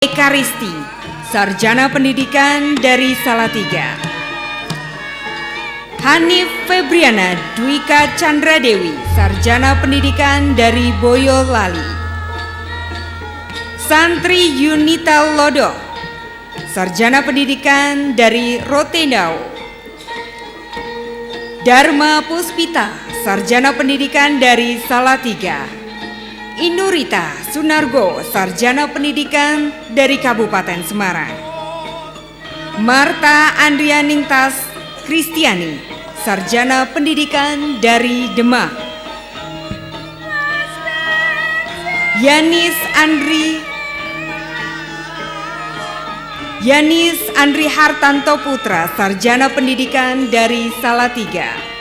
Eka Risti, Sarjana Pendidikan dari Salatiga. Hanif Febriana Dwika Chandra Dewi, Sarjana Pendidikan dari Boyolali. Santri Yunita Lodo, Sarjana Pendidikan dari Rotendao. Dharma Puspita, Sarjana Pendidikan dari Salatiga. Inurita Sunargo, Sarjana Pendidikan dari Kabupaten Semarang. Marta Andrianingtas Kristiani, Sarjana Pendidikan dari Demak. Yanis Andri Hartanto Putra, Sarjana Pendidikan dari Salatiga.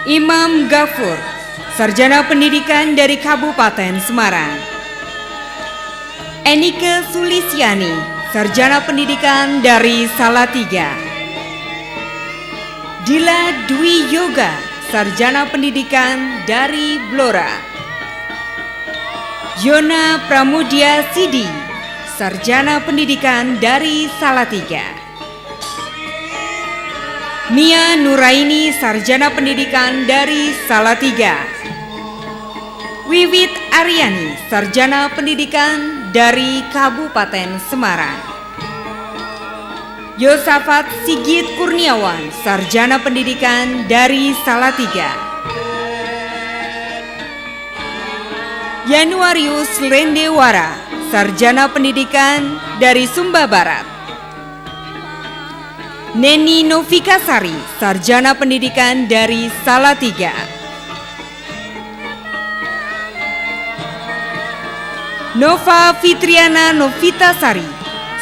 Imam Ghafur, Sarjana Pendidikan dari Kabupaten Semarang. Enike Sulistiani, Sarjana Pendidikan dari Salatiga. Dila Dwi Yoga, Sarjana Pendidikan dari Blora. Yona Pramudia Sidi, Sarjana Pendidikan dari Salatiga. Mia Nuraini, Sarjana Pendidikan dari Salatiga. Wiwit Aryani, Sarjana Pendidikan dari Kabupaten Semarang. Yosafat Sigit Kurniawan, Sarjana Pendidikan dari Salatiga. Yanuarius Lendewara, Sarjana Pendidikan dari Sumba Barat. Neni Novikasari, Sarjana Pendidikan dari Salatiga. Nova Fitriana Novitasari,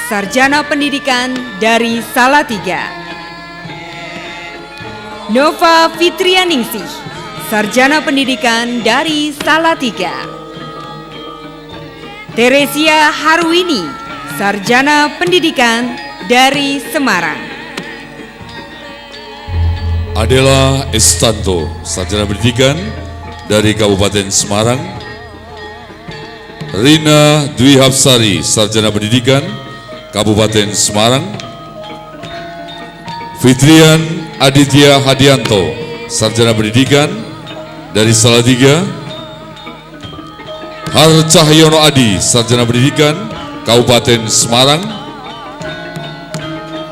Sarjana Pendidikan dari Salatiga. Nova Fitrianingsih, Sarjana Pendidikan dari Salatiga. Teresia Harwini, Sarjana Pendidikan dari Semarang. Adela Estanto, Sarjana Pendidikan dari Kabupaten Semarang. Rina Dwi Hapsari, Sarjana Pendidikan Kabupaten Semarang. Fitrian Aditya Hadianto, Sarjana Pendidikan dari Salatiga. Har Cahyono Adi, Sarjana Pendidikan Kabupaten Semarang.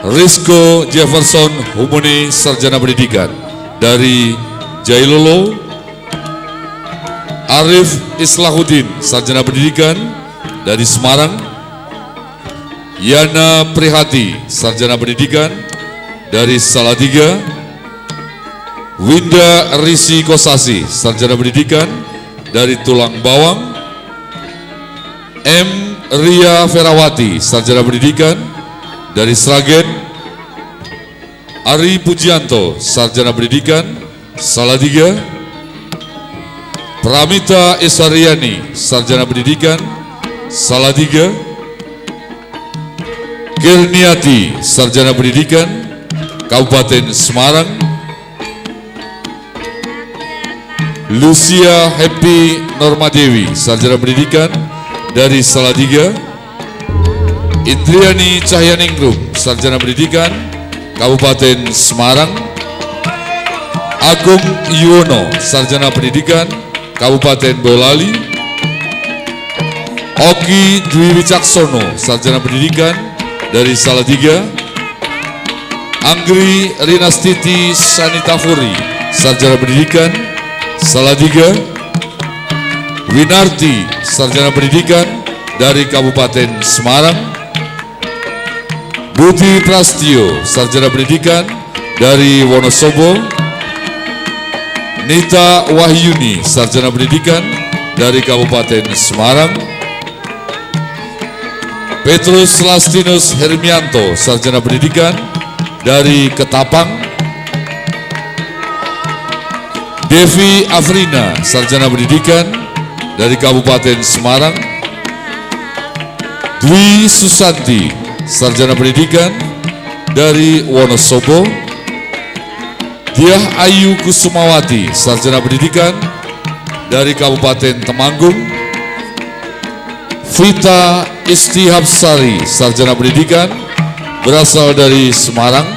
Rizko Jefferson Humuni, Sarjana Pendidikan dari Jailolo. Arif Islahuddin, Sarjana Pendidikan dari Semarang. Yana Prihati, Sarjana Pendidikan dari Salatiga. Winda Risi Kosasi, Sarjana Pendidikan dari Tulang Bawang. M. Ria Ferawati, Sarjana Pendidikan dari Sragen. Ari Pujianto, Sarjana Pendidikan Salatiga. Pramita Isariani, Sarjana Pendidikan Salatiga. Kirniati, Sarjana Pendidikan Kabupaten Semarang. Lucia Happy Normadewi, Sarjana Pendidikan dari Salatiga. Indriani Cahyaningrum, Sarjana Pendidikan Kabupaten Semarang. Agung Yuwono, Sarjana Pendidikan Kabupaten Boyolali. Oki Dwi Wicaksono, Sarjana Pendidikan dari Salatiga. Anggri Rinastiti Sanitafuri, Sarjana Pendidikan Salatiga. Winarti, Sarjana Pendidikan dari Kabupaten Semarang. Budi Prastio, Sarjana Pendidikan dari Wonosobo. Nita Wahyuni, Sarjana Pendidikan dari Kabupaten Semarang. Petrus Lastinus Hermianto, Sarjana Pendidikan dari Ketapang. Devi Afrina, Sarjana Pendidikan dari Kabupaten Semarang. Dwi Susanti, Sarjana Pendidikan dari Wonosobo. Diah Ayu Kusumawati, Sarjana Pendidikan dari Kabupaten Temanggung. Vita Istihapsari, Sarjana Pendidikan berasal dari Semarang.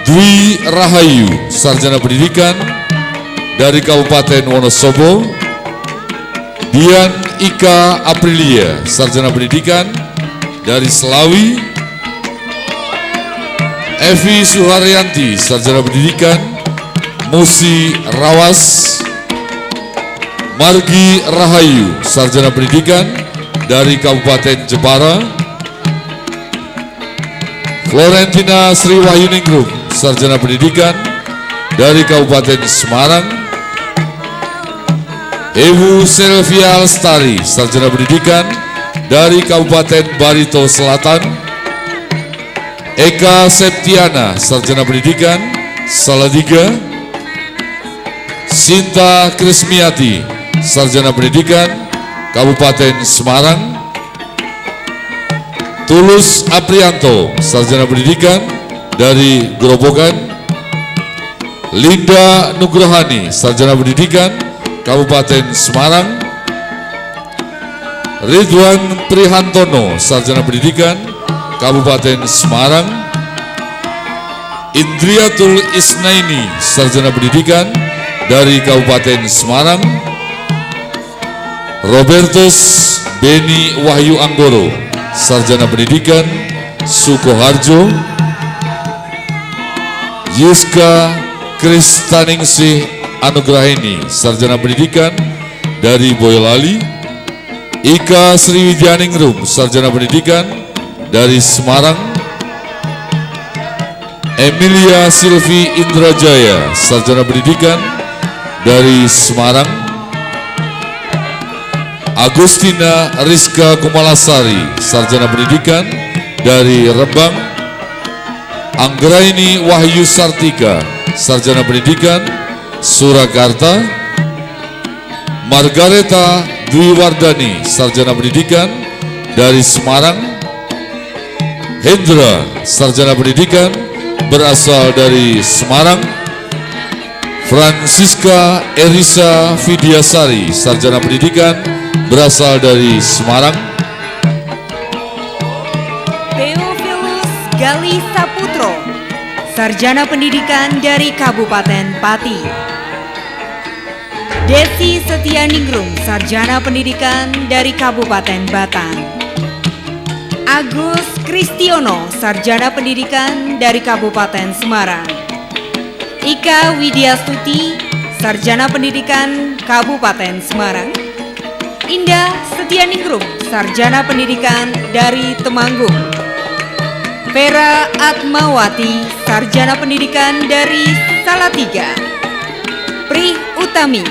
Dwi Rahayu, Sarjana Pendidikan dari Kabupaten Wonosobo. Dian Ika Aprilia, Sarjana Pendidikan dari Selawi. Evi Suharyanti, Sarjana Pendidikan Musi Rawas. Margi Rahayu, Sarjana Pendidikan dari Kabupaten Jepara. Florentina Sri Wahyuningrum, Sarjana Pendidikan dari Kabupaten Semarang. Ibu Selvia Lestari, Sarjana Pendidikan dari Kabupaten Barito Selatan. Eka Septiana, Sarjana Pendidikan Salatiga. Sinta Krismiati, Sarjana Pendidikan Kabupaten Semarang. Tulus Aprianto, Sarjana Pendidikan dari Grobogan. Linda Nugrahani, Sarjana Pendidikan Kabupaten Semarang. Ridwan Prihantono, Sarjana Pendidikan Kabupaten Semarang. Indriatul Isnaini, Sarjana Pendidikan dari Kabupaten Semarang. Robertus Beni Wahyu Anggoro, Sarjana Pendidikan Sukoharjo. Yuska Kristaningsih Anugrahini, Sarjana Pendidikan dari Boyolali. Ika Sriwidyaningrum, Sarjana Pendidikan dari Semarang. Emilia Silvi Indrajaya, Sarjana Pendidikan dari Semarang. Agustina Rizka Kumalasari, Sarjana Pendidikan dari Rembang. Anggraini Wahyu Sartika, Sarjana Pendidikan Surakarta. Margareta Dwi Wardani, Sarjana Pendidikan dari Semarang. Hendra, Sarjana Pendidikan berasal dari Semarang. Francisca Erisa Vidyasari, Sarjana Pendidikan berasal dari Semarang. Theophilus Gali Saputro, Sarjana Pendidikan dari Kabupaten Pati. Desi Setianingrum, Sarjana Pendidikan dari Kabupaten Batang. Agus Kristiono, Sarjana Pendidikan dari Kabupaten Semarang. Ika Widyastuti, Sarjana Pendidikan Kabupaten Semarang. Indah Setianingrum, Sarjana Pendidikan dari Temanggung. Vera Atmawati, Sarjana Pendidikan dari Salatiga. Pri Utami,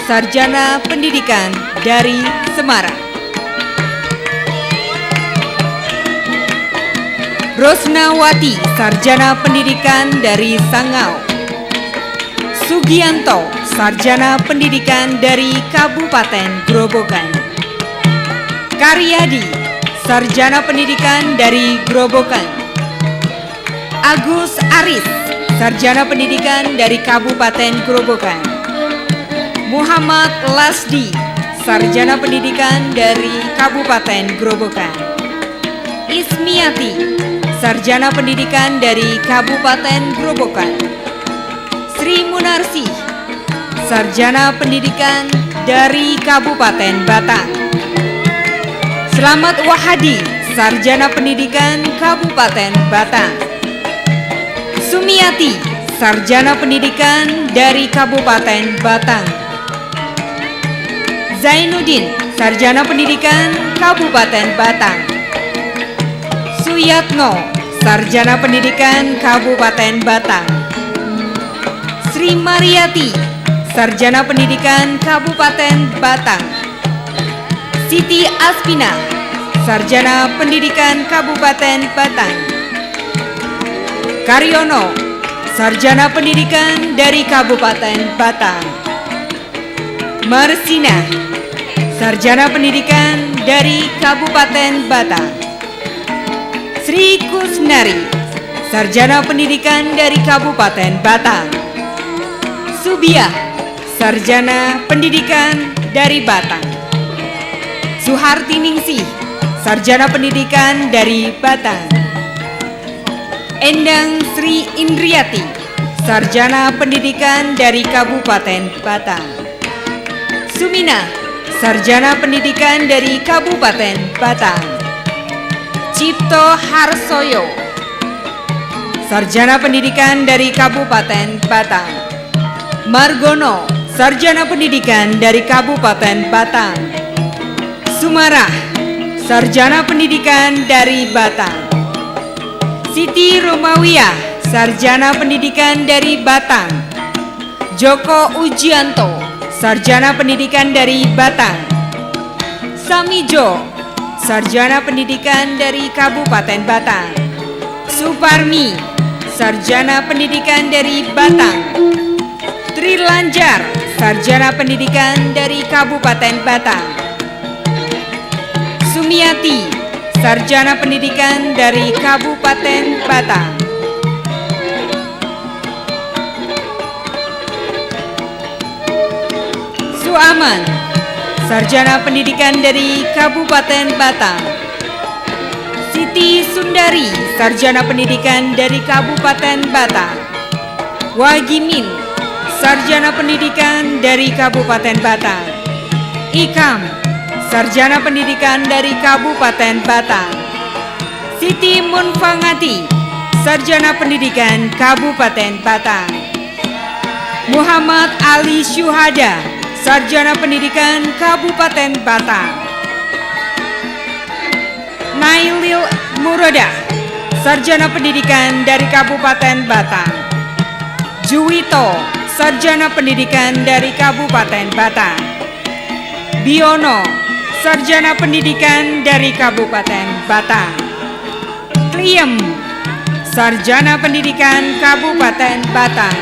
Sarjana Pendidikan dari Semarang. Rosnawati, Sarjana Pendidikan dari Sangau. Sugianto, Sarjana Pendidikan dari Kabupaten Grobogan. Karyadi, Sarjana Pendidikan dari Grobogan. Agus Aris, Sarjana Pendidikan dari Kabupaten Grobogan. Muhammad Lasdi, Sarjana Pendidikan dari Kabupaten Grobogan. Ismiati, Sarjana Pendidikan dari Kabupaten Grobogan. Sri Munarsi, Sarjana Pendidikan dari Kabupaten Batang. Selamat Wahadi, Sarjana Pendidikan Kabupaten Batang. Sumiati, Sarjana Pendidikan dari Kabupaten Batang. Zainuddin, Sarjana Pendidikan Kabupaten Batang. Suyatno, Sarjana Pendidikan Kabupaten Batang. Sri Mariati, Sarjana Pendidikan Kabupaten Batang. Siti Aspina, Sarjana Pendidikan Kabupaten Batang. Karyono, Sarjana Pendidikan dari Kabupaten Batang. Marsina, Sarjana Pendidikan dari Kabupaten Batang. Sri Kusnari, Sarjana Pendidikan dari Kabupaten Batang. Subiah, Sarjana Pendidikan dari Batang. Suharti Ningsih, Sarjana Pendidikan dari Batang. Endang Sri Indriati, Sarjana Pendidikan dari Kabupaten Batang. Sumina, Sarjana Pendidikan dari Kabupaten Batang. Cipto Harsoyo, Sarjana Pendidikan dari Kabupaten Batang. Margono, Sarjana Pendidikan dari Kabupaten Batang. Sumarah, Sarjana Pendidikan dari Batang. Siti Romawiyah, Sarjana Pendidikan dari Batang. Joko Ujianto, Sarjana Pendidikan dari Batang. Samijo, Sarjana Pendidikan dari Kabupaten Batang. Suparmi, Sarjana Pendidikan dari Batang. Trilanjar, Sarjana Pendidikan dari Kabupaten Batang. Sumiati, Sarjana Pendidikan dari Kabupaten Batang. Suaman, Sarjana Pendidikan dari Kabupaten Batang. Siti Sundari, Sarjana Pendidikan dari Kabupaten Batang. Wagimin, Sarjana Pendidikan dari Kabupaten Batang. Ikam, Sarjana Pendidikan dari Kabupaten Batang. Siti Munfangati, Sarjana Pendidikan Kabupaten Batang. Muhammad Ali Syuhada, Sarjana Pendidikan Kabupaten Batang. Nailil Muroda, Sarjana Pendidikan dari Kabupaten Batang. Juwito, Sarjana Pendidikan dari Kabupaten Batang. Biono, Sarjana Pendidikan dari Kabupaten Batang. Kliem, Sarjana Pendidikan Kabupaten Batang.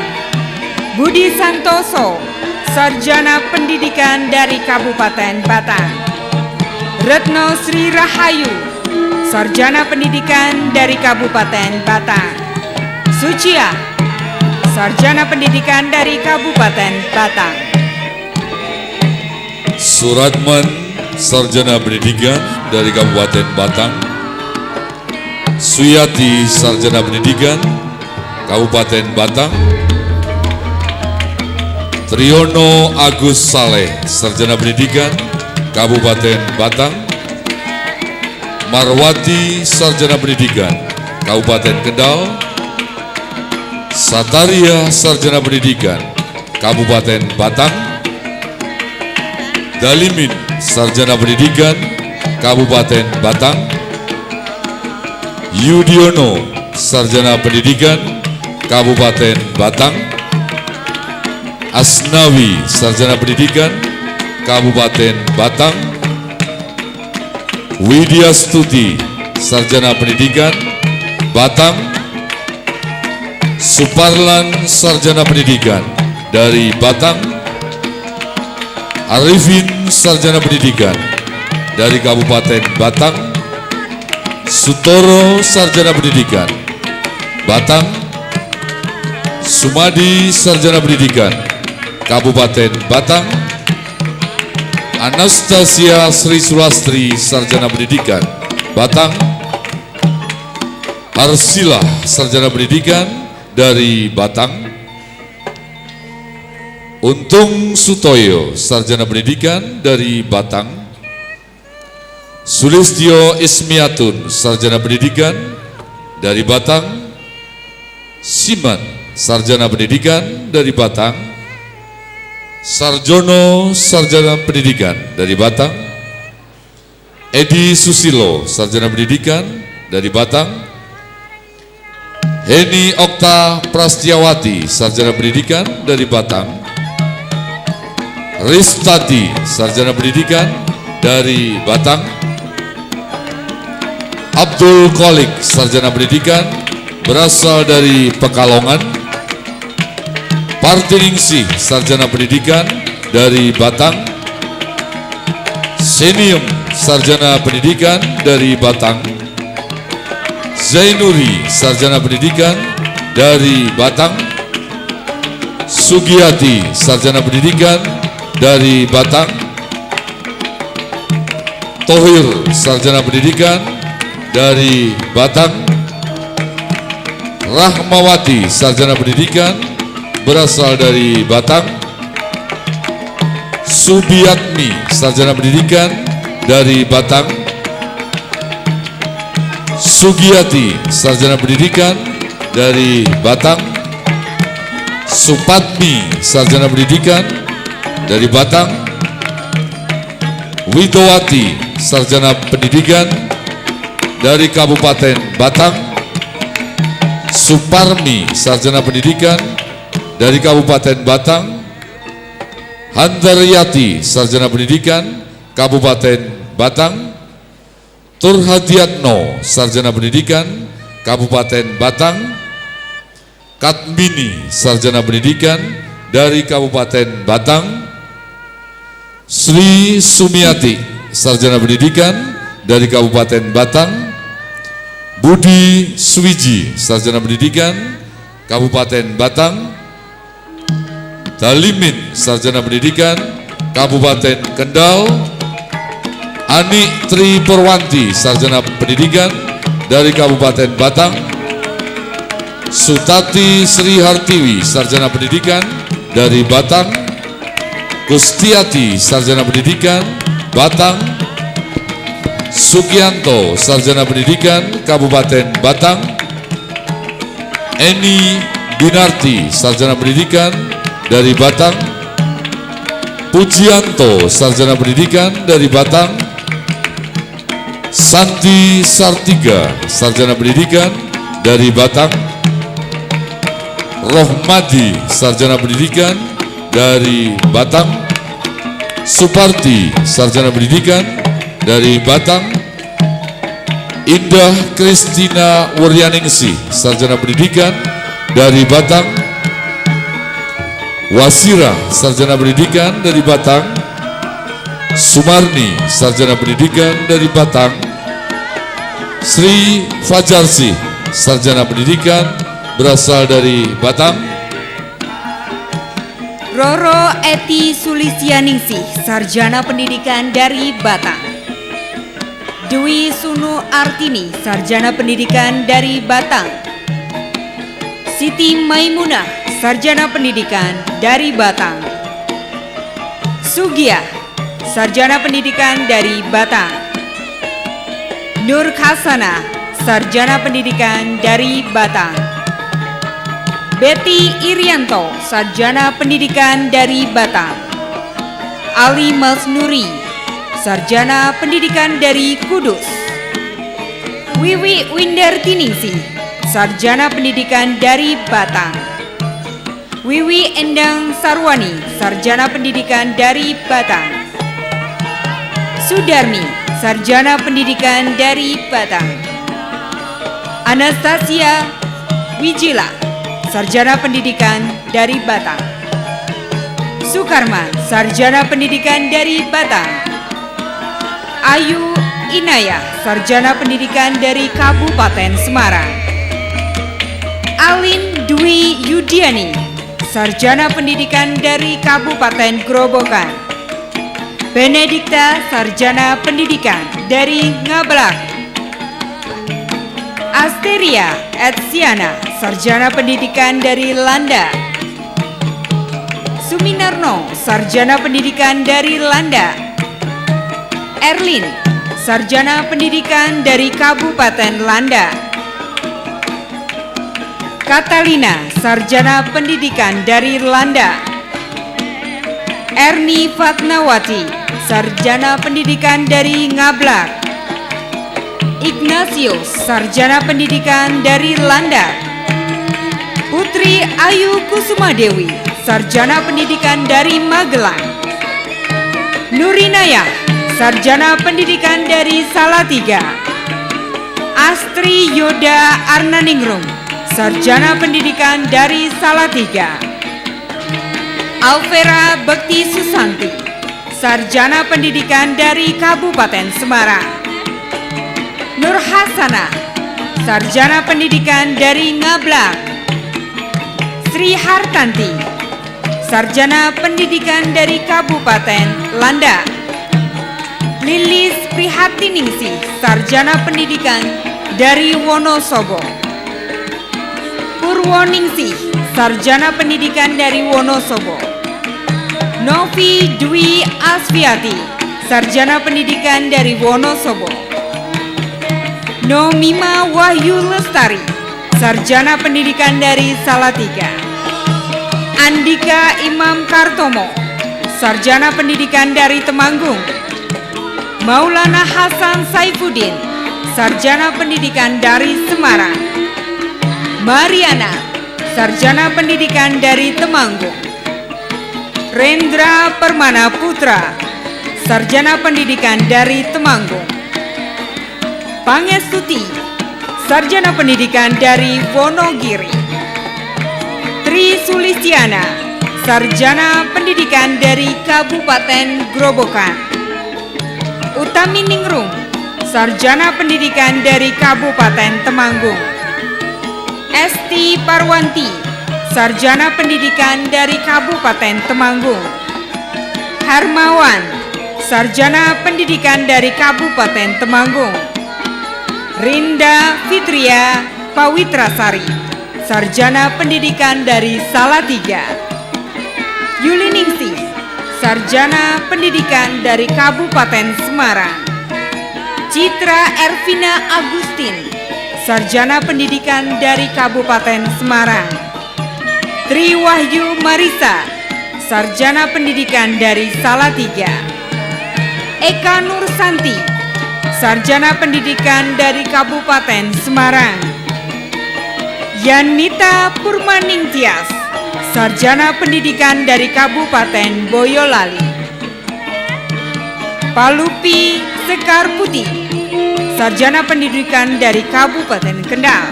Budi Santoso, Sarjana Pendidikan dari Kabupaten Batang. Retno Sri Rahayu, Sarjana Pendidikan dari Kabupaten Batang. Sucia, Sarjana Pendidikan dari Kabupaten Batang. Suratman, Sarjana Pendidikan dari Kabupaten Batang. Suyati, Sarjana Pendidikan Kabupaten Batang. Triyono Agus Saleh, Sarjana Pendidikan Kabupaten Batang. Marwati, Sarjana Pendidikan Kabupaten Kendal. Sataria, Sarjana Pendidikan Kabupaten Batang. Dalimin, Sarjana Pendidikan Kabupaten Batang. Yudiono, Sarjana Pendidikan Kabupaten Batang. Asnawi, Sarjana Pendidikan Kabupaten Batang. Widya Stuti, Sarjana Pendidikan Batang. Suparlan, Sarjana Pendidikan dari Batang. Arifin, Sarjana Pendidikan dari Kabupaten Batang. Sutoro, Sarjana Pendidikan Batang. Sumadi, Sarjana Pendidikan Kabupaten Batang. Anastasia Sri Sulastri, Sarjana Pendidikan Batang. Arsila, Sarjana Pendidikan dari Batang. Untung Sutoyo, Sarjana Pendidikan dari Batang. Sulistyo Ismiatun, Sarjana Pendidikan dari Batang. Siman, Sarjana Pendidikan dari Batang. Sarjono, Sarjana Pendidikan dari Batang. Edi Susilo, Sarjana Pendidikan dari Batang. Heni Okta Prastiawati, Sarjana Pendidikan dari Batang. Ristati, Sarjana Pendidikan dari Batang. Abdul Kolik, Sarjana Pendidikan berasal dari Pekalongan. Partiningsih, Sarjana Pendidikan dari Batang. Senium, Sarjana Pendidikan dari Batang. Zainuri, Sarjana Pendidikan dari Batang. Sugiyati, Sarjana Pendidikan dari Batang. Tohir, Sarjana Pendidikan dari Batang. Rahmawati, Sarjana Pendidikan berasal dari Batang. Subiatmi, Sarjana Pendidikan dari Batang. Sugiyati, Sarjana Pendidikan dari Batang. Supatmi, Sarjana Pendidikan dari Batang. Widowati, Sarjana Pendidikan dari Kabupaten Batang. Suparmi, Sarjana Pendidikan dari Kabupaten Batang. Handaryati, Sarjana Pendidikan Kabupaten Batang. Turhadiatno, Sarjana Pendidikan Kabupaten Batang. Katmini, Sarjana Pendidikan dari Kabupaten Batang. Sri Sumiati, Sarjana Pendidikan dari Kabupaten Batang. Budi Swiji, Sarjana Pendidikan Kabupaten Batang. Dalimin, Sarjana Pendidikan Kabupaten Kendal. Ani Tri Purwanti, Sarjana Pendidikan dari Kabupaten Batang. Sutati Sri Hartiwi, Sarjana Pendidikan dari Batang. Gustiati, Sarjana Pendidikan Batang. Sugianto, Sarjana Pendidikan Kabupaten Batang. Eni Binarti, Sarjana Pendidikan dari Batang. Pujianto, Sarjana Pendidikan dari Batang. Santi Sartiga, Sarjana Pendidikan dari Batang. Rohmadi, Sarjana Pendidikan dari Batang. Suparti, Sarjana Pendidikan dari Batang. Indah Kristina Wuryaningsi, Sarjana Pendidikan dari Batang. Wasira, Sarjana Pendidikan dari Batang. Sumarni, Sarjana Pendidikan dari Batang. Sri Fajarsi, Sarjana Pendidikan berasal dari Batang. Roro Eti Sulistyaningsih, Sarjana Pendidikan dari Batang. Dwi Sunu Artini, Sarjana Pendidikan dari Batang. Siti Maimunah, Sarjana Pendidikan dari Batang. Sugiya, Sarjana Pendidikan dari Batang. Nur Khasana, Sarjana Pendidikan dari Batang. Betty Irianto, Sarjana Pendidikan dari Batang. Ali Masnuri, Sarjana Pendidikan dari Kudus. Wiwi Windartiningsih, Sarjana Pendidikan dari Batang. Wiwi Endang Sarwani, Sarjana Pendidikan dari Batang. Sudarmi, Sarjana Pendidikan dari Batang. Anastasia Wijila, Sarjana Pendidikan dari Batang. Sukarman, Sarjana Pendidikan dari Batang. Ayu Inayah, Sarjana Pendidikan dari Kabupaten Semarang. Alin Dwi Yudiani, Sarjana Pendidikan dari Kabupaten Grobogan. Benedikta, Sarjana Pendidikan dari Ngablak. Asteria Etsiana, Sarjana Pendidikan dari Landa. Suminarno, Sarjana Pendidikan dari Landa. Erlin, Sarjana Pendidikan dari Kabupaten Landa. Katalina, Sarjana Pendidikan dari Landa. Erni Fatnawati, Sarjana Pendidikan dari Ngablak. Ignatius, Sarjana Pendidikan dari Landa. Putri Ayu Kusumadewi, Sarjana Pendidikan dari Magelang. Nurinaya, Sarjana Pendidikan dari Salatiga. Astri Yoda Arnaningrum, Sarjana Pendidikan dari Salatiga. Alvera Bekti Susanti, Sarjana Pendidikan dari Kabupaten Semarang. Nur Hasana, Sarjana Pendidikan dari Ngablak. Sri Hartanti, Sarjana Pendidikan dari Kabupaten Landak. Lilis Prihatiningsih, Sarjana Pendidikan dari Wonosobo. Purwoningsih, Sarjana Pendidikan dari Wonosobo. Novi Dwi Asviati, Sarjana Pendidikan dari Wonosobo. Nomima Wahyu Lestari, Sarjana Pendidikan dari Salatiga. Andika Imam Kartomo, Sarjana Pendidikan dari Temanggung. Maulana Hasan Saifuddin, Sarjana Pendidikan dari Semarang. Mariana, Sarjana Pendidikan dari Temanggung. Rendra Permana Putra, Sarjana Pendidikan dari Temanggung. Pangestuti, Sarjana Pendidikan dari Wonogiri. Tri Sulistiana, Sarjana Pendidikan dari Kabupaten Grobogan. Utami Ningrum, Sarjana Pendidikan dari Kabupaten Temanggung. Esti Parwanti, Sarjana Pendidikan dari Kabupaten Temanggung. Harmawan, Sarjana Pendidikan dari Kabupaten Temanggung. Rinda Fitria Pawitrasari, Sarjana Pendidikan dari Salatiga. Yuliningsih, Sarjana Pendidikan dari Kabupaten Semarang. Citra Ervina Agustin, Sarjana Pendidikan dari Kabupaten Semarang. Tri Wahyu Marisa, Sarjana Pendidikan dari Salatiga. Eka Nursanti, Sarjana Pendidikan dari Kabupaten Semarang. Yanita Purmaningtyas, Sarjana Pendidikan dari Kabupaten Boyolali. Palupi Sekar Putih, Sarjana Pendidikan dari Kabupaten Kendal.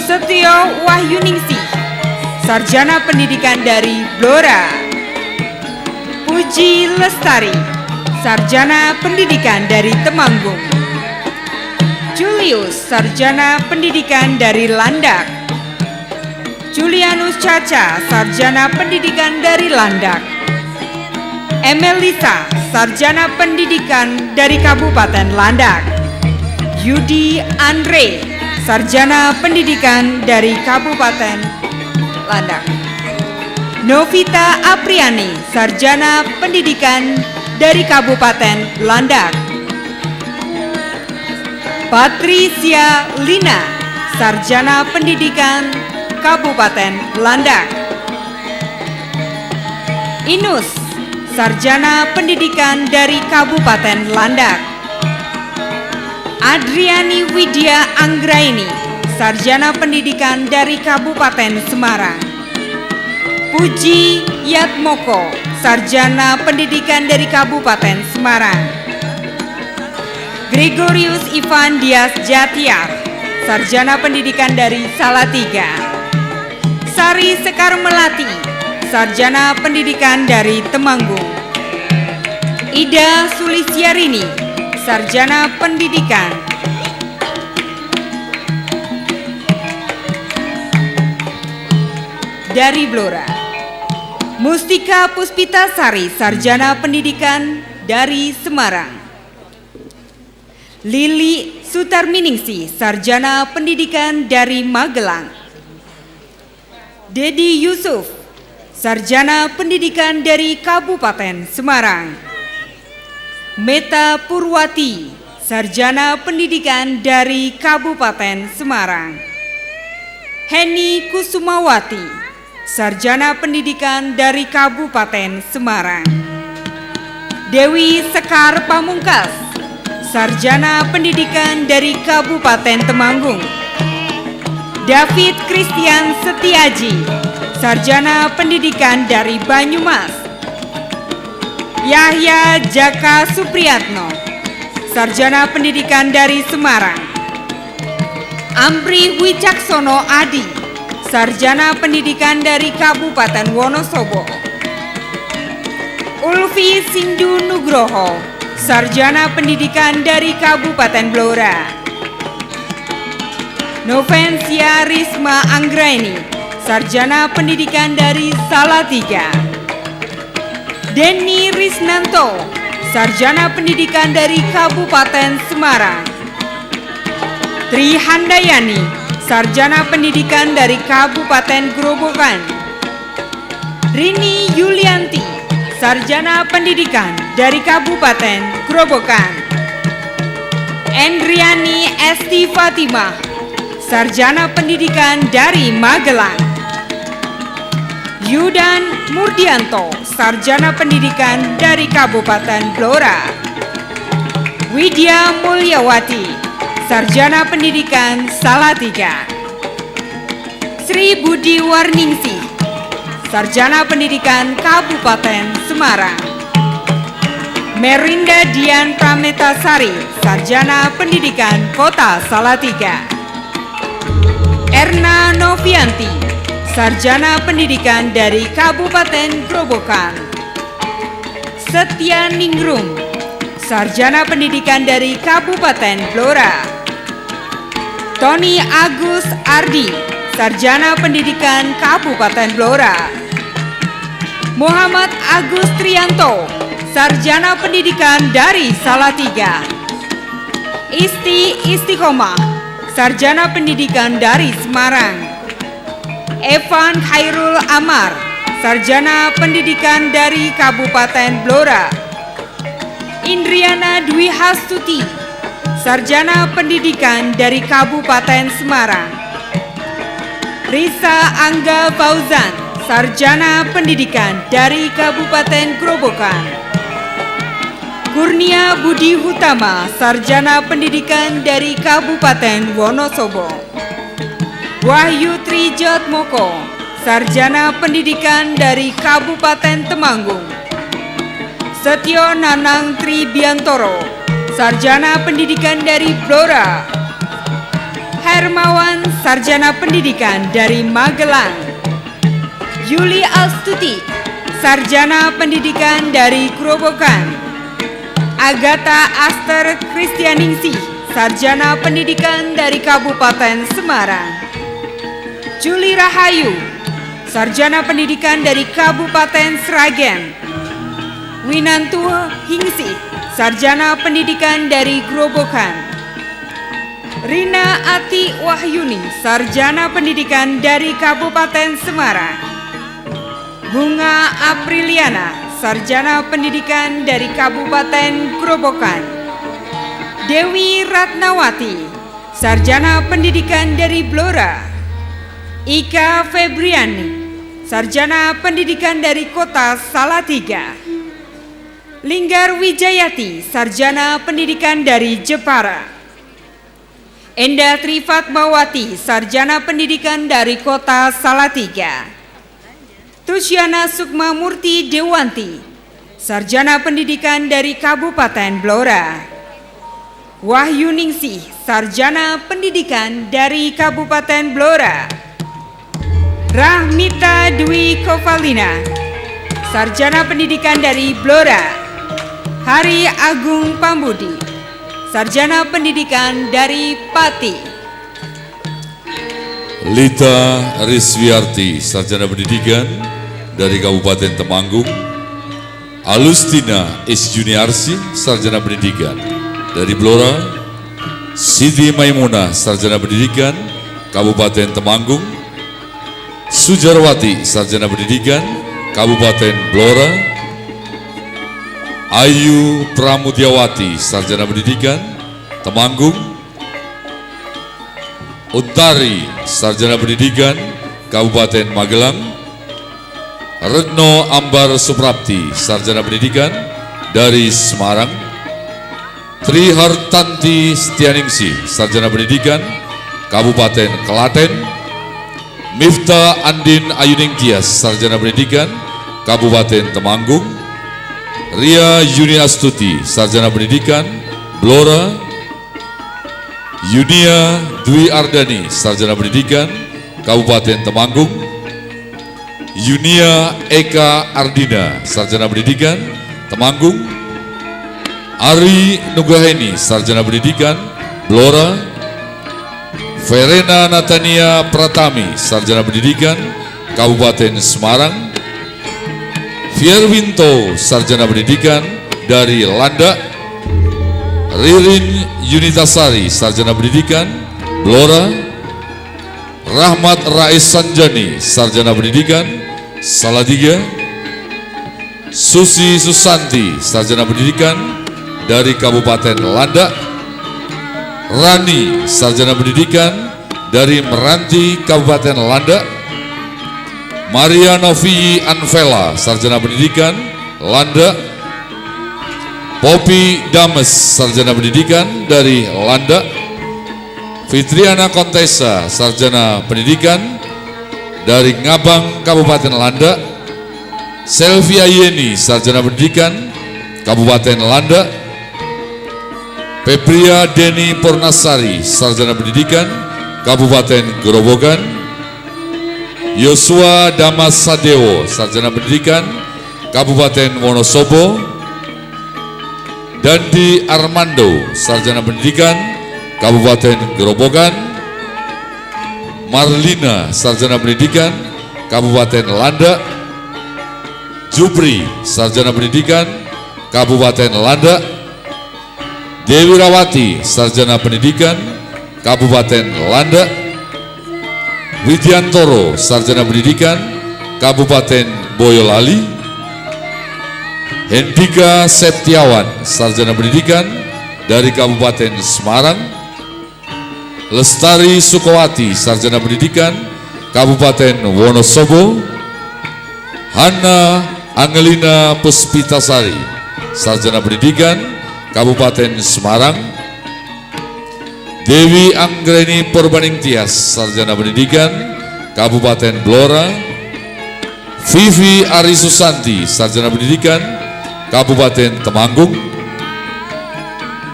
Setio Wahyuningsih, Sarjana Pendidikan dari Blora. Puji Lestari, Sarjana Pendidikan dari Temanggung. Julius, Sarjana Pendidikan dari Landak. Julianus Caca, Sarjana Pendidikan dari Landak. Emelisa, Sarjana Pendidikan dari Kabupaten Landak. Yudi Andre, Sarjana Pendidikan dari Kabupaten Landak. Novita Apriani, Sarjana Pendidikan dari Kabupaten Landak. Patricia Lina, Sarjana Pendidikan Kabupaten Landak. Inus, Sarjana Pendidikan dari Kabupaten Landak. Adriani Widya Anggraini, Sarjana Pendidikan dari Kabupaten Semarang. Puji Yatmoko, Sarjana Pendidikan dari Kabupaten Semarang. Gregorius Ivan Dias Jatiar, Sarjana Pendidikan dari Salatiga. Sari Sekar Melati, Sarjana Pendidikan dari Temanggung. Ida Sulistiarini, Sarjana Pendidikan dari Blora. Mustika Puspitasari, Sarjana Pendidikan dari Semarang. Lili Sutarminingsih, Sarjana Pendidikan dari Magelang. Dedi Yusuf, Sarjana Pendidikan dari Kabupaten Semarang. Meta Purwati, Sarjana Pendidikan dari Kabupaten Semarang. Heni Kusumawati, Sarjana Pendidikan dari Kabupaten Semarang. Dewi Sekar Pamungkas, Sarjana Pendidikan dari Kabupaten Temanggung. David Christian Setiaji, Sarjana Pendidikan dari Banyumas. Yahya Jaka Supriyatno, Sarjana Pendidikan dari Semarang. Amri Wicaksono Adi, Sarjana Pendidikan dari Kabupaten Wonosobo. Ulfi Sindu Nugroho, Sarjana Pendidikan dari Kabupaten Blora. Novensia Risma Anggraini, Sarjana Pendidikan dari Salatiga. Denny Risnanto, Sarjana Pendidikan dari Kabupaten Semarang. Tri Handayani, Sarjana Pendidikan dari Kabupaten Grobogan. Rini Yulianti, Sarjana Pendidikan dari Kabupaten Grobogan. Endriani Esti Fatimah, Sarjana Pendidikan dari Magelang. Yudan Murdianto, Sarjana Pendidikan dari Kabupaten Blora. Widya Mulyawati, Sarjana Pendidikan Salatiga. Sri Budi Warningsih, Sarjana Pendidikan Kabupaten Semarang. Merinda Dian Prametasari, Sarjana Pendidikan Kota Salatiga. Erna Novianti, Sarjana Pendidikan dari Kabupaten Grobogan. Setia Ningrum, Sarjana Pendidikan dari Kabupaten Blora. Tony Agus Ardi, Sarjana Pendidikan Kabupaten Blora. Muhammad Agus Trianto, Sarjana Pendidikan dari Salatiga. Isti Istiqomah, Sarjana Pendidikan dari Semarang. Evan Khairul Amar, Sarjana Pendidikan dari Kabupaten Blora. Indriana Dwi Hastuti, Sarjana Pendidikan dari Kabupaten Semarang. Risa Angga Fauzan, Sarjana Pendidikan dari Kabupaten Grobogan. Kurnia Budi Hutama, Sarjana Pendidikan dari Kabupaten Wonosobo. Wahyu Trijatmoko, Sarjana Pendidikan dari Kabupaten Temanggung. Setyo Nanang Tribiantoro, Sarjana Pendidikan dari Blora. Hermawan, Sarjana Pendidikan dari Magelang. Yuli Astuti, Sarjana Pendidikan dari Grobogan. Agatha Aster Kristianingsih, Sarjana Pendidikan dari Kabupaten Semarang. Juli Rahayu, Sarjana Pendidikan dari Kabupaten Sragen. Winantu Hingsi, Sarjana Pendidikan dari Grobogan. Rina Ati Wahyuni, Sarjana Pendidikan dari Kabupaten Semarang. Bunga Apriliana, Sarjana Pendidikan dari Kabupaten Grobogan. Dewi Ratnawati, Sarjana Pendidikan dari Blora. Ika Febriani, Sarjana Pendidikan dari Kota Salatiga. Linggar Wijayati, Sarjana Pendidikan dari Jepara. Enda Trifatmawati, Sarjana Pendidikan dari Kota Salatiga. Tusyana Sukma Murti Dewanti, Sarjana Pendidikan dari Kabupaten Blora. Wahyu Ningsih, Sarjana Pendidikan dari Kabupaten Blora. Rahmita Dwi Kovalina, Sarjana Pendidikan dari Blora. Hari Agung Pambudi, Sarjana Pendidikan dari Pati. Lita Riswiarti, Sarjana Pendidikan dari Kabupaten Temanggung. Alustina S. Juniarsi, Sarjana Pendidikan dari Blora. Siti Maimunah, Sarjana Pendidikan Kabupaten Temanggung. Sujarwati, Sarjana Pendidikan Kabupaten Blora. Ayu Pramudiawati, Sarjana Pendidikan Temanggung. Untari, Sarjana Pendidikan Kabupaten Magelang. Retno Ambar Suprapti, Sarjana Pendidikan dari Semarang. Tri Hartanti Setianingsih, Sarjana Pendidikan Kabupaten Klaten. Mifta Andin Ayuning Tias, Sarjana Pendidikan Kabupaten Temanggung. Ria Yuni Astuti, Sarjana Pendidikan Blora. Yunia Dwi Ardani, Sarjana Pendidikan Kabupaten Temanggung. Yunia Eka Ardina, Sarjana Pendidikan, Temanggung. Ari Nugraheni, Sarjana Pendidikan, Blora. Verena Natania Pratami, Sarjana Pendidikan, Kabupaten Semarang. Fierwinto, Sarjana Pendidikan dari Landa. Ririn Yunitasari, Sarjana Pendidikan, Blora. Rahmat Rais Sanjani, Sarjana Pendidikan, Salatiga. Susi Susanti, Sarjana Pendidikan dari Kabupaten Landa. Rani, Sarjana Pendidikan dari Meranti, Kabupaten Landa. Maria Novi Anvela, Sarjana Pendidikan, Landa. Poppy Dames, Sarjana Pendidikan dari Landa. Fitriana Kontesa, Sarjana Pendidikan dari Ngabang, Kabupaten Landa. Selvia Yeni, Sarjana Pendidikan, Kabupaten Landa. Febria Deni Purnasari, Sarjana Pendidikan, Kabupaten Grobogan. Yosua Damas Sadewo, Sarjana Pendidikan, Kabupaten Wonosobo. Dandi Armando, Sarjana Pendidikan, Kabupaten Grobogan. Marlina, Sarjana Pendidikan, Kabupaten Landa. Jupri, Sarjana Pendidikan, Kabupaten Landa. Dewi Rawati, Sarjana Pendidikan, Kabupaten Landa. Widiantoro, Sarjana Pendidikan, Kabupaten Boyolali. Hendika Septiawan, Sarjana Pendidikan dari Kabupaten Semarang. Lestari Sukowati, Sarjana Pendidikan, Kabupaten Wonosobo. Hana Angelina Puspitasari, Sarjana Pendidikan, Kabupaten Semarang. Dewi Anggreni Purbaning Tias, Sarjana Pendidikan, Kabupaten Blora. Vivi Arisusanti, Sarjana Pendidikan, Kabupaten Temanggung.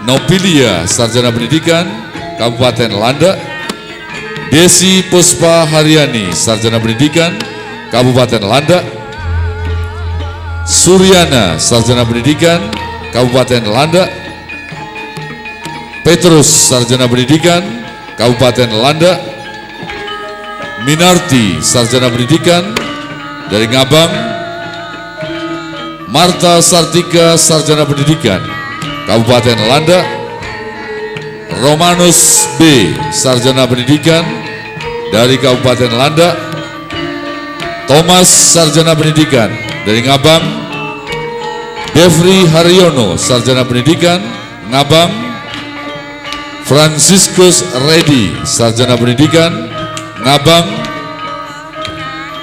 Nobilia, Sarjana Pendidikan, Kabupaten Landa. Desi Puspa Haryani, Sarjana Pendidikan, Kabupaten Landa. Suryana, Sarjana Pendidikan, Kabupaten Landa. Petrus, Sarjana Pendidikan, Kabupaten Landa. Minarti, Sarjana Pendidikan dari Ngabang. Marta Sartika, Sarjana Pendidikan, Kabupaten Landa. Romanus B, Sarjana Pendidikan dari Kabupaten Landa. Thomas, Sarjana Pendidikan dari Ngabang. Devri Haryono, Sarjana Pendidikan, Ngabang. Franciscus Redi, Sarjana Pendidikan, Ngabang.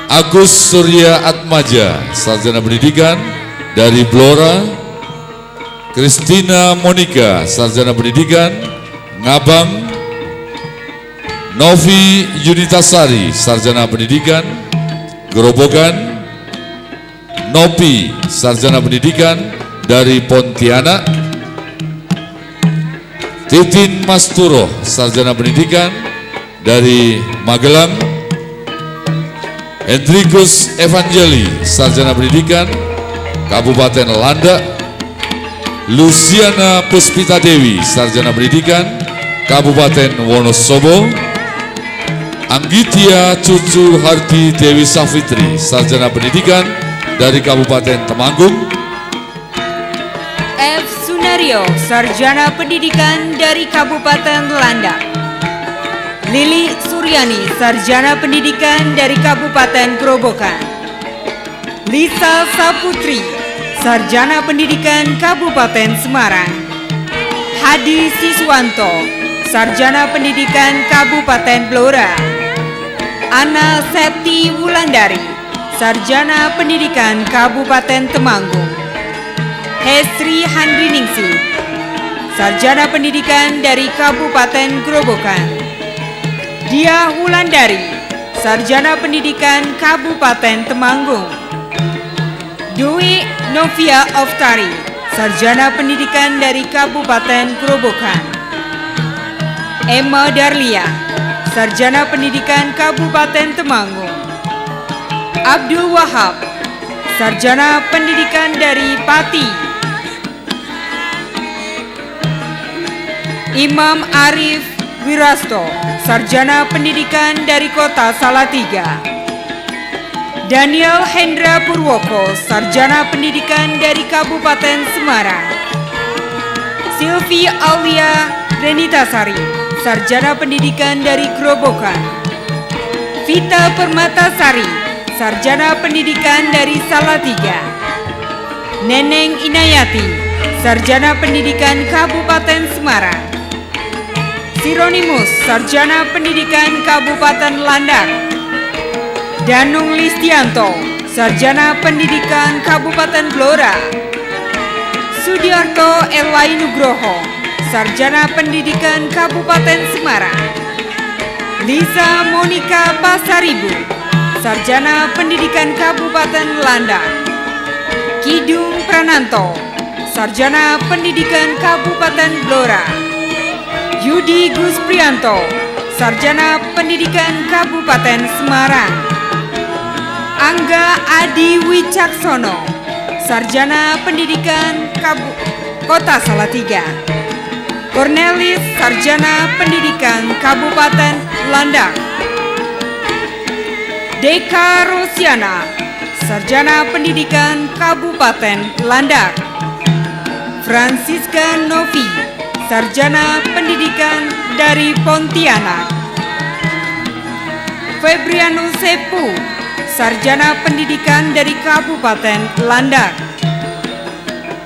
Agus Surya Atmaja, Sarjana Pendidikan dari Blora. Christina Monica, Sarjana Pendidikan, Ngabang. Novi Yunitasari, Sarjana Pendidikan, Grobogan. Nopi, Sarjana Pendidikan dari Pontianak. Titin Masturo, Sarjana Pendidikan dari Magelang. Hendrikus Evangeli, Sarjana Pendidikan, Kabupaten Landa. Luciana Puspita Dewi, Sarjana Pendidikan, Kabupaten Wonosobo. Anggitia Cucu Hardi Dewi Safitri, Sarjana Pendidikan dari Kabupaten Temanggung. F. Sunario, Sarjana Pendidikan dari Kabupaten Landa. Lili Suryani, Sarjana Pendidikan dari Kabupaten Grobogan. Lisa Saputri, Sarjana Pendidikan Kabupaten Semarang. Hadi Siswanto, Sarjana Pendidikan Kabupaten Blora. Ana Septi Wulandari, Sarjana Pendidikan Kabupaten Temanggung. Hesri Handriningsi, Sarjana Pendidikan dari Kabupaten Grobogan. Dia Wulandari, Sarjana Pendidikan Kabupaten Temanggung. Dwi Novia Oftari, Sarjana Pendidikan dari Kabupaten Grobogan. Emma Darlia, Sarjana Pendidikan Kabupaten Temanggung. Abdul Wahab, Sarjana Pendidikan dari Pati. Imam Arif Wirasto, Sarjana Pendidikan dari Kota Salatiga. Daniel Hendra Purwoko, Sarjana Pendidikan dari Kabupaten Semarang. Silvi Aulia Renitasari, Sarjana Pendidikan dari Grobogan. Vita Permatasari, Sarjana Pendidikan dari Salatiga. Neneng Inayati, Sarjana Pendidikan Kabupaten Semarang. Sironimus, Sarjana Pendidikan Kabupaten Landak. Danung Listianto, Sarjana Pendidikan Kabupaten Blora. Sudiarto Elai Nugroho, Sarjana Pendidikan Kabupaten Semarang. Liza Monika Pasaribu, Sarjana Pendidikan Kabupaten Landak. Kidung Prananto, Sarjana Pendidikan Kabupaten Blora. Yudi Gusprianto, Sarjana Pendidikan Kabupaten Semarang. Angga Adi Wicaksono, Sarjana Pendidikan Kota Salatiga. Cornelis, Sarjana Pendidikan Kabupaten Landak. Deka Rosiana, Sarjana Pendidikan Kabupaten Landak. Francisca Novi, Sarjana Pendidikan dari Pontianak. Febrianus Sepu, Sarjana Pendidikan dari Kabupaten Landak.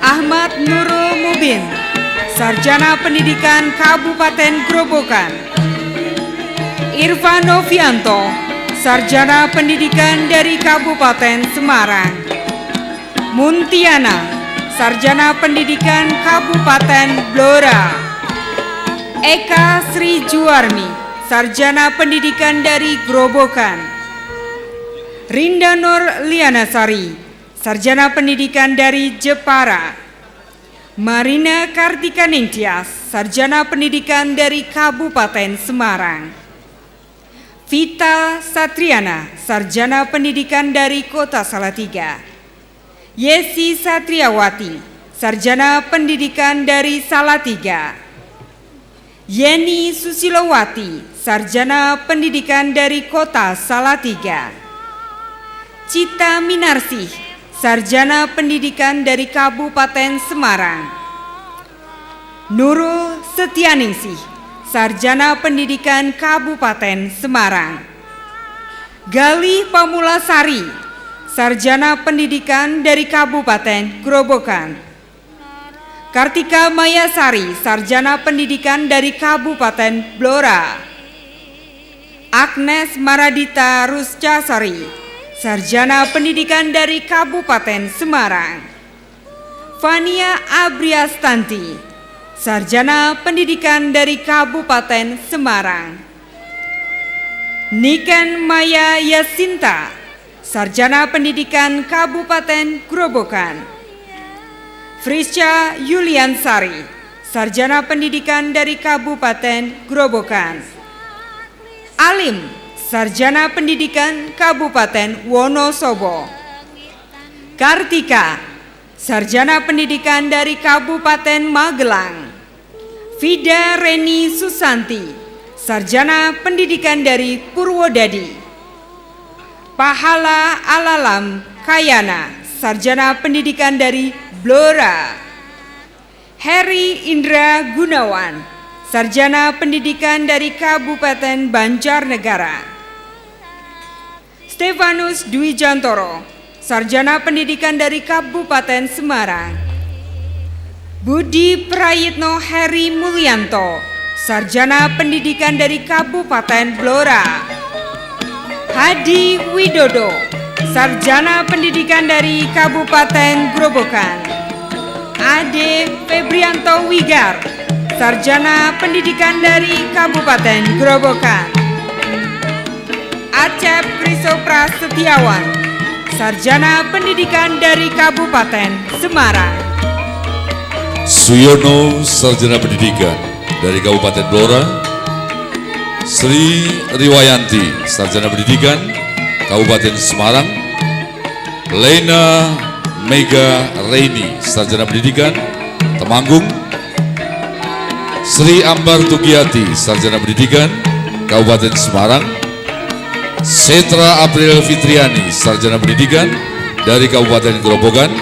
Ahmad Nurul Mubin, Sarjana Pendidikan Kabupaten Grobogan. Irfan Novianto, Sarjana Pendidikan dari Kabupaten Semarang. Muntiana, Sarjana Pendidikan Kabupaten Blora. Eka Sri Juarmi, Sarjana Pendidikan dari Grobogan. Rinda Nur Lianasari, Sarjana Pendidikan dari Jepara. Marina Kartika Ningtyas, Sarjana Pendidikan dari Kabupaten Semarang. Vita Satriana, Sarjana Pendidikan dari Kota Salatiga. Yesi Satriawati, Sarjana Pendidikan dari Salatiga. Yeni Susilowati, Sarjana Pendidikan dari Kota Salatiga. Cita Minarsih, Sarjana Pendidikan dari Kabupaten Semarang. Nurul Setianingsih, Sarjana Pendidikan Kabupaten Semarang. Galih Pamulasari, Sarjana Pendidikan dari Kabupaten Grobogan. Kartika Mayasari, Sarjana Pendidikan dari Kabupaten Blora. Agnes Maradita Ruscasari, Sarjana Pendidikan dari Kabupaten Semarang. Fania Abriastanti, Sarjana Pendidikan dari Kabupaten Semarang. Niken Maya Yasinta, Sarjana Pendidikan Kabupaten Grobogan. Frisca Yuliansari, Sarjana Pendidikan dari Kabupaten Grobogan. Alim, Sarjana Pendidikan Kabupaten Wonosobo. Kartika, Sarjana Pendidikan dari Kabupaten Magelang. Vida Reni Susanti, Sarjana Pendidikan dari Purwodadi. Pahala Alalam Kayana, Sarjana Pendidikan dari Blora. Heri Indra Gunawan, Sarjana Pendidikan dari Kabupaten Banjarnegara. Stefanus Dwi Jantoro, Sarjana Pendidikan dari Kabupaten Semarang. Budi Prayitno Heri Mulyanto, Sarjana Pendidikan dari Kabupaten Blora. Hadi Widodo, Sarjana Pendidikan dari Kabupaten Grobogan. Ade Febrianto Wigar, Sarjana Pendidikan dari Kabupaten Grobogan. Acep Krisopra Setiawan, Sarjana Pendidikan dari Kabupaten Semarang. Suyono, Sarjana Pendidikan dari Kabupaten Blora. Sri Riwayanti, Sarjana Pendidikan, Kabupaten Semarang. Lena Mega Reini, Sarjana Pendidikan, Temanggung. Sri Ambar Tugiati, Sarjana Pendidikan, Kabupaten Semarang. Setra April Fitriani, Sarjana Pendidikan dari Kabupaten Grobogan.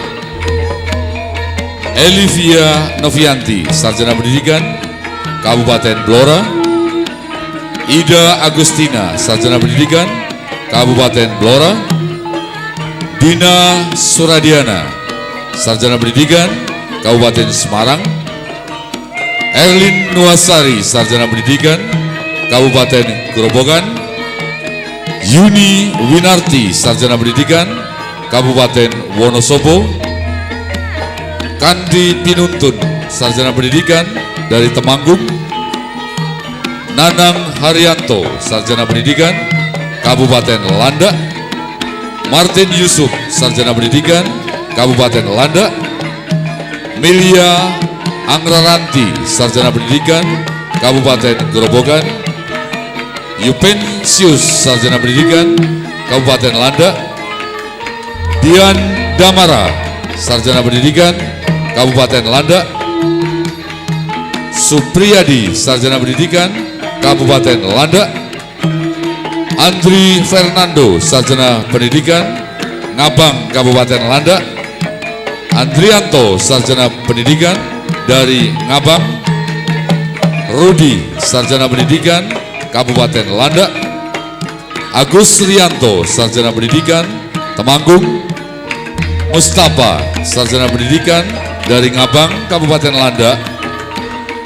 Elivia Novianti, Sarjana Pendidikan, Kabupaten Blora. Ida Agustina, Sarjana Pendidikan, Kabupaten Blora. Dina Suradiana, Sarjana Pendidikan, Kabupaten Semarang. Erlin Nuasari, Sarjana Pendidikan, Kabupaten Grobogan. Yuni Winarti, Sarjana Pendidikan, Kabupaten Wonosobo. Kandi Pinuntun, Sarjana Pendidikan dari Temanggung. Nanang Haryanto, Sarjana Pendidikan, Kabupaten Landak. Martin Yusuf, Sarjana Pendidikan, Kabupaten Landak. Melia Angraranti, Sarjana Pendidikan, Kabupaten Grobogan. Yupensius, Sarjana Pendidikan, Kabupaten Landak. Dian Damara, Sarjana Pendidikan, Kabupaten Landak. Supriyadi, Sarjana Pendidikan, Kabupaten Landak. Andri Fernando, Sarjana Pendidikan, Ngabang, Kabupaten Landak. Andrianto, Sarjana Pendidikan dari Ngabang. Rudi, Sarjana Pendidikan, Kabupaten Landak. Agus Rianto, Sarjana Pendidikan, Temanggung. Mustafa, Sarjana Pendidikan dari Ngabang, Kabupaten Landak.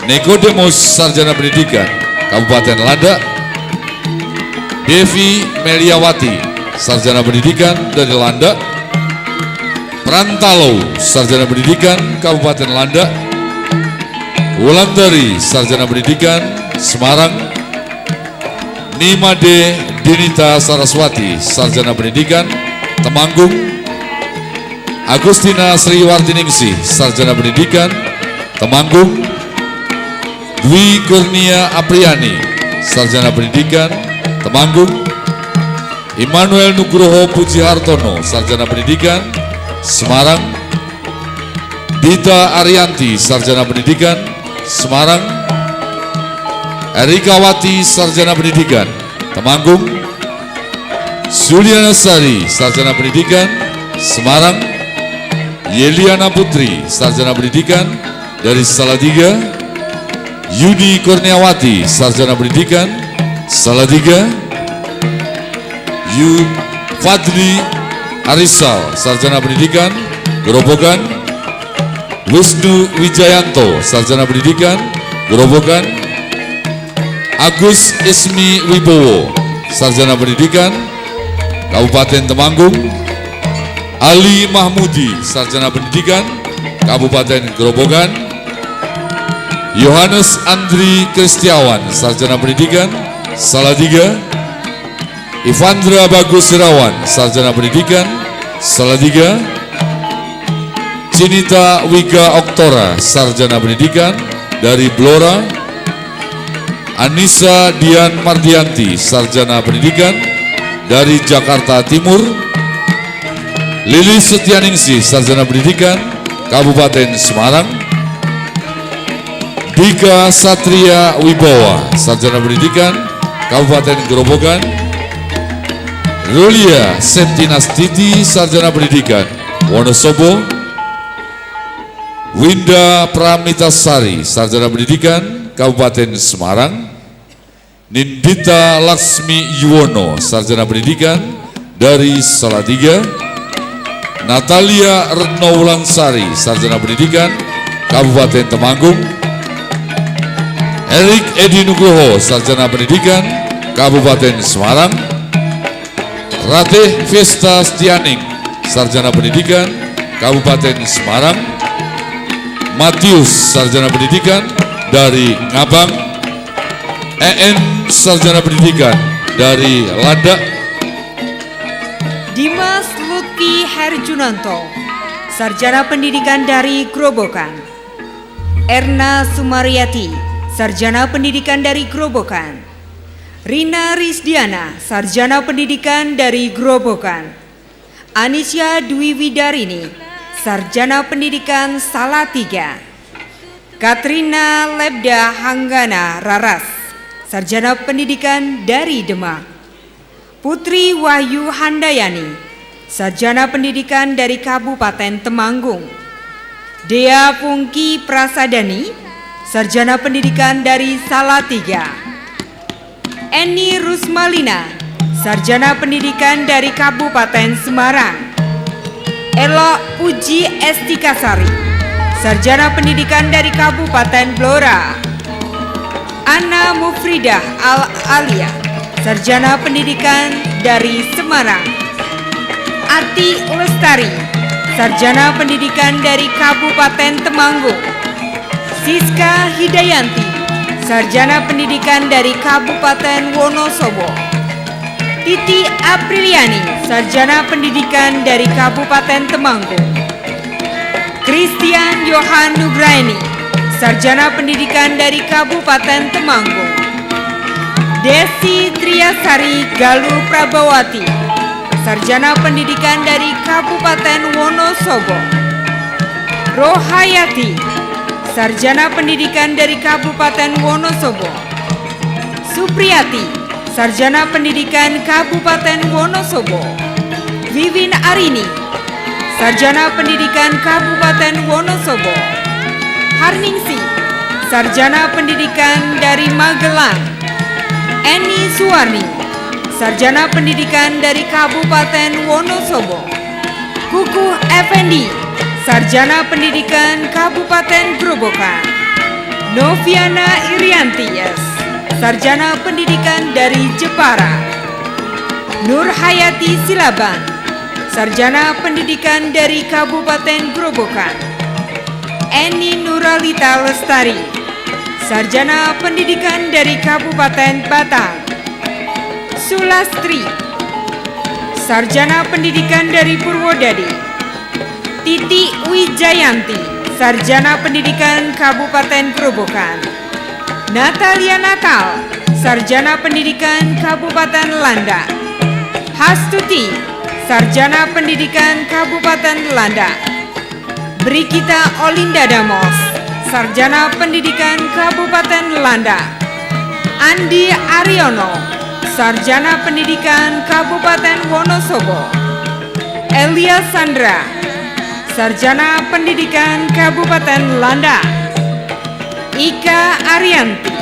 Nikodemus, Sarjana Pendidikan, Kabupaten Landak. Devi Meliawati, Sarjana Pendidikan dari Landak. Prantalo, Sarjana Pendidikan, Kabupaten Landak. Wulandari, Sarjana Pendidikan, Semarang. Nimade Dinita Saraswati, Sarjana Pendidikan, Temanggung. Agustina Sriwartiningsih, Sarjana Pendidikan, Temanggung. Dwi Kurnia Apriani, Sarjana Pendidikan, Temanggung. Immanuel Nugroho Pujihartono, Sarjana Pendidikan, Semarang. Dita Arianti, Sarjana Pendidikan, Semarang. Erikawati, Sarjana Pendidikan, Temanggung. Juliana Sari, Sarjana Pendidikan, Semarang. Yeliana Putri, Sarjana Pendidikan dari Salatiga. Yudi Kurniawati, Sarjana Pendidikan, Salatiga. Fadli Arisal, Sarjana Pendidikan, Grobogan. Wisnu Wijayanto, Sarjana Pendidikan, Grobogan. Agus Ismi Wibowo, Sarjana Pendidikan, Kabupaten Temanggung. Ali Mahmudi, Sarjana Pendidikan, Kabupaten Grobogan. Yohanes Andri Kristiawan, Sarjana Pendidikan, Salatiga. Ivandra Bagus Irawan, Sarjana Pendidikan, Salatiga. Cinita Wiga Oktora, Sarjana Pendidikan dari Blora. Anissa Dian Mardianti, Sarjana Pendidikan dari Jakarta Timur. Lilis Setianingsih, Sarjana Pendidikan, Kabupaten Semarang. Dika Satria Wibowa, Sarjana Pendidikan, Kabupaten Grobogan. Rulia Septinastiti, Sarjana Pendidikan, Wonosobo. Winda Pramitasari, Sarjana Pendidikan, Kabupaten Semarang. Nindita Laksmi Yuwono, Sarjana Pendidikan dari Salatiga. Natalia Retnowulansari, Sarjana Pendidikan, Kabupaten Temanggung. Erik Edi Nugroho, Sarjana Pendidikan, Kabupaten Semarang. Ratih Vesta Stianing, Sarjana Pendidikan, Kabupaten Semarang. Matius, Sarjana Pendidikan dari Ngabang. EN, Sarjana Pendidikan dari Landak. Dimas Lutfi Herjunanto, Sarjana Pendidikan dari Grobogan. Erna Sumaryati, Sarjana Pendidikan dari Grobogan. Rina Risdiana, Sarjana Pendidikan dari Grobogan. Anisya Dwi Widarini, Sarjana Pendidikan Salatiga. Katrina Lebda Hanggana Raras, Sarjana Pendidikan dari Demak. Putri Wahyu Handayani, Sarjana Pendidikan dari Kabupaten Temanggung. Dea Pungki Prasadani, Sarjana Pendidikan dari Salatiga. Eni Rusmalina, Sarjana Pendidikan dari Kabupaten Semarang. Elo Puji Estikasari, Sarjana Pendidikan dari Kabupaten Blora. Ana Mufridah Al-Alia, Sarjana Pendidikan dari Semarang. Ati Lestari, Sarjana Pendidikan dari Kabupaten Temanggung. Siska Hidayanti, Sarjana Pendidikan dari Kabupaten Wonosobo. Titi Apriliani, Sarjana Pendidikan dari Kabupaten Temanggung. Christian Yohan Nugraini, Sarjana Pendidikan dari Kabupaten Temanggung. Desi Triasari Galuh Prabawati, Sarjana Pendidikan dari Kabupaten Wonosobo. Rohayati, Sarjana Pendidikan dari Kabupaten Wonosobo. Supriyati, Sarjana Pendidikan Kabupaten Wonosobo. Vivin Arini, Sarjana Pendidikan Kabupaten Wonosobo. Harningsi, Sarjana Pendidikan dari Magelang. Eni Suwarni, Sarjana Pendidikan dari Kabupaten Wonosobo. Kuku Effendi, Sarjana Pendidikan Kabupaten Grobogan. Noviana Irianti, Sarjana Pendidikan dari Jepara. Nur Hayati Silaban, Sarjana Pendidikan dari Kabupaten Grobogan. Eni Nuralita Lestari, Sarjana Pendidikan dari Kabupaten Batang. Sulastri, Sarjana Pendidikan dari Purwodadi. Titi Wijayanti, Sarjana Pendidikan Kabupaten Grobogan. Natalia Natal, Sarjana Pendidikan Kabupaten Landak. Hastuti, Sarjana Pendidikan Kabupaten Landak. Brigita Olinda Damos, Sarjana Pendidikan Kabupaten Landak. Andi Aryono, Sarjana Pendidikan Kabupaten Wonosobo. Elia Sandra, Sarjana Pendidikan Kabupaten Landak. Ika Arianti,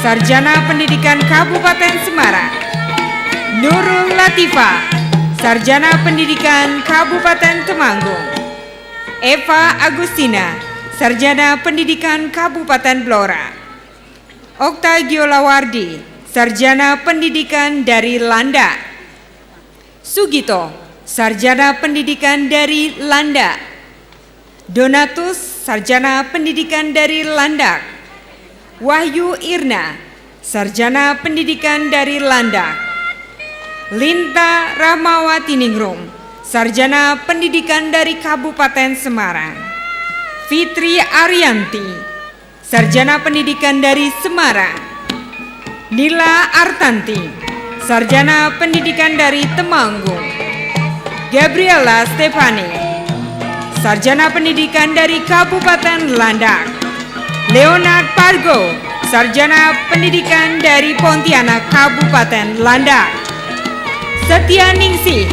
Sarjana Pendidikan Kabupaten Semarang. Nurul Latifah, Sarjana Pendidikan Kabupaten Temanggung. Eva Agustina, Sarjana Pendidikan Kabupaten Blora. Okta Giolawardi, Sarjana Pendidikan dari Landak. Sugito, Sarjana Pendidikan dari Landak. Donatus, Sarjana Pendidikan dari Landak. Wahyu Irna, Sarjana Pendidikan dari Landak. Linta Rahmawati Ningrum, Sarjana Pendidikan dari Kabupaten Semarang. Fitri Arianti, Sarjana Pendidikan dari Semarang. Nila Artanti, Sarjana Pendidikan dari Temanggung. Gabriela Stefani, Sarjana Pendidikan dari Kabupaten Landak. Leonard Pargo, Sarjana Pendidikan dari Pontianak Kabupaten Landak. Setia Ningsih,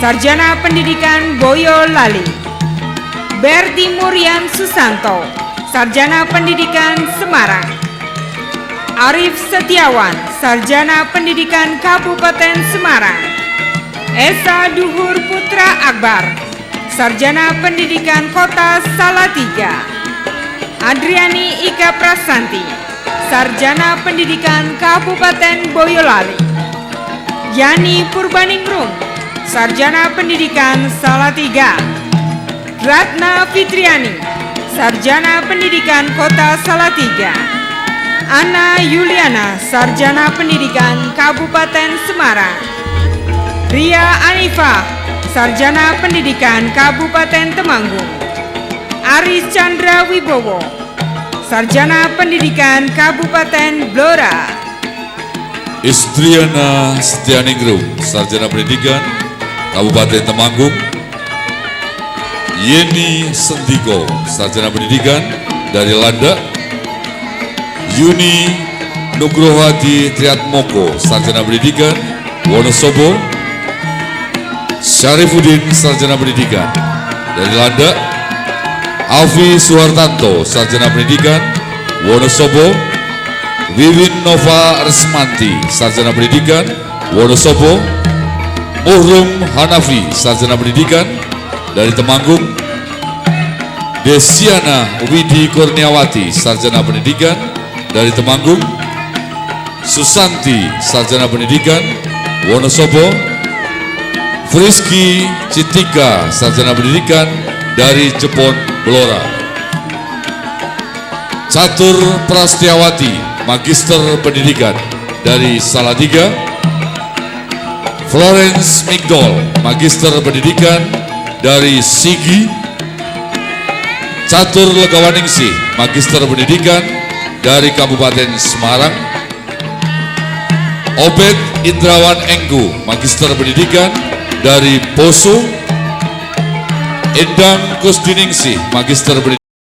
Sarjana Pendidikan Boyolali. Berti Murian Susanto, Sarjana Pendidikan Semarang. Arif Setiawan, Sarjana Pendidikan Kabupaten Semarang. Esa Duhur Putra Akbar, Sarjana Pendidikan Kota Salatiga. Adriani Ika Prasanti, Sarjana Pendidikan Kabupaten Boyolali. Yani Purbaningrum, Sarjana Pendidikan Salatiga. Ratna Fitriani, Sarjana Pendidikan Kota Salatiga. Ana Yuliana, Sarjana Pendidikan Kabupaten Semarang. Ria Anifah, Sarjana Pendidikan Kabupaten Temanggung. Aris Chandra Wibowo, Sarjana Pendidikan Kabupaten Blora. Istriana Setianingrum, Sarjana Pendidikan, Kabupaten Temanggung. Yeni Sentiko, Sarjana Pendidikan dari Landa. Yuni Nugrohati Triatmoko, Sarjana Pendidikan, Wonosobo. Syarifuddin, Sarjana Pendidikan dari Landa. Alfi Suhartanto, Sarjana Pendidikan, Wonosobo. Wiwin Nova Resmanti, Sarjana Pendidikan, Wonosobo. Muhrum Hanafi, Sarjana Pendidikan dari Temanggung. Desiana Widi Kurniawati, Sarjana Pendidikan dari Temanggung. Susanti, Sarjana Pendidikan, Wonosobo. Friski Citika, Sarjana Pendidikan dari Jepon, Blora. Catur Prastiawati, Magister Pendidikan dari Salatiga. Florence Migdol, Magister Pendidikan dari Sigi. Catur Legawaningsih, Magister Pendidikan dari Kabupaten Semarang. Obed Indrawan Enggu, Magister Pendidikan dari Poso. Endang Kusdiningsih, Magister Pendidikan